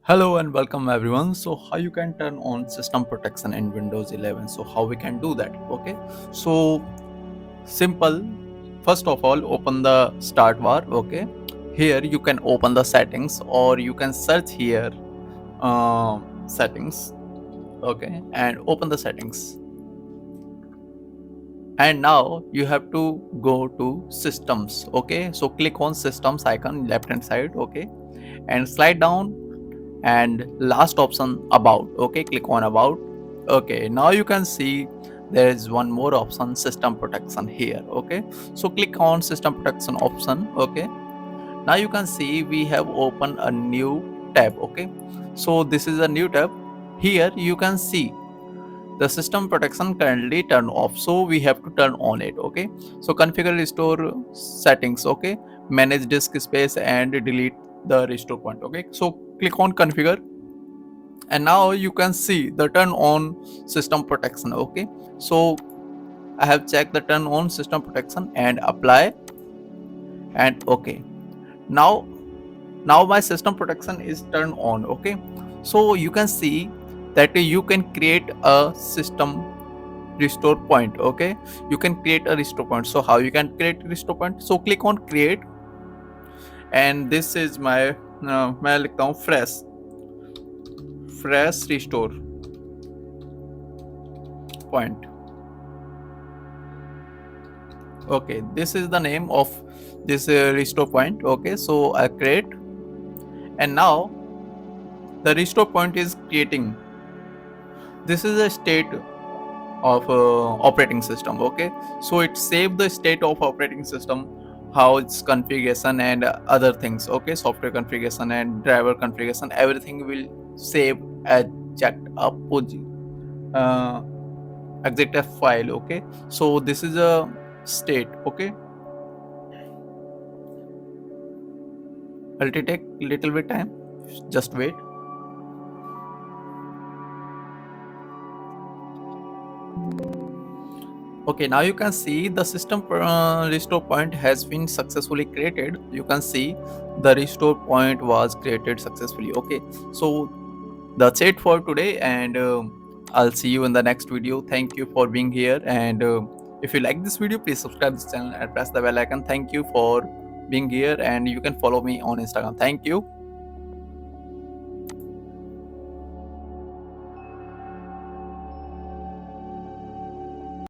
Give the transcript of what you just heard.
Hello and welcome everyone. So how you can turn on system protection in Windows 11? So how we can do that? Okay. So simple. First of all, open the start bar. Okay. Here you can open the settings or you can search here settings. Okay, and open the settings. And now you have to go to systems. Okay, so click on systems icon left hand side. Okay, and slide down and last option about. Okay, click on about. Okay, now you can see there is one more option, system protection here. Okay, so click on system protection option. Okay, now you can see we have opened a new tab. Okay, so this is a new tab. Here you can see the system protection currently turned off, so we have to turn on it. Okay, so configure restore settings. Okay, manage disk space and delete the restore point. Okay, so click on configure and now you can see the turn on system protection. Okay, so I have checked the turn on system protection and apply and okay, now my system protection is turned on. Okay, so you can see that you can create a system restore point. Okay, you can create a restore point. So how you can create restore point? So click on create and this is my मैं लिखता हूँ fresh restore point. Okay, this is the name of this restore point. Okay, so I create and now the restore point is creating. This is a state of operating system. Okay, so it saved the state of operating system, how its configuration and other things. Okay, software configuration and driver configuration, everything will save as checked up uh, execf file. Okay, so this is a state. Okay, it'll take little bit time, just wait. Okay, now you can see the system restore point has been successfully created. You can see the restore point was created successfully. Okay, so that's it for today and I'll see you in the next video. Thank you for being here and if you like this video, please subscribe this channel and press the bell icon. Thank you for being here and you can follow me on Instagram. Thank you.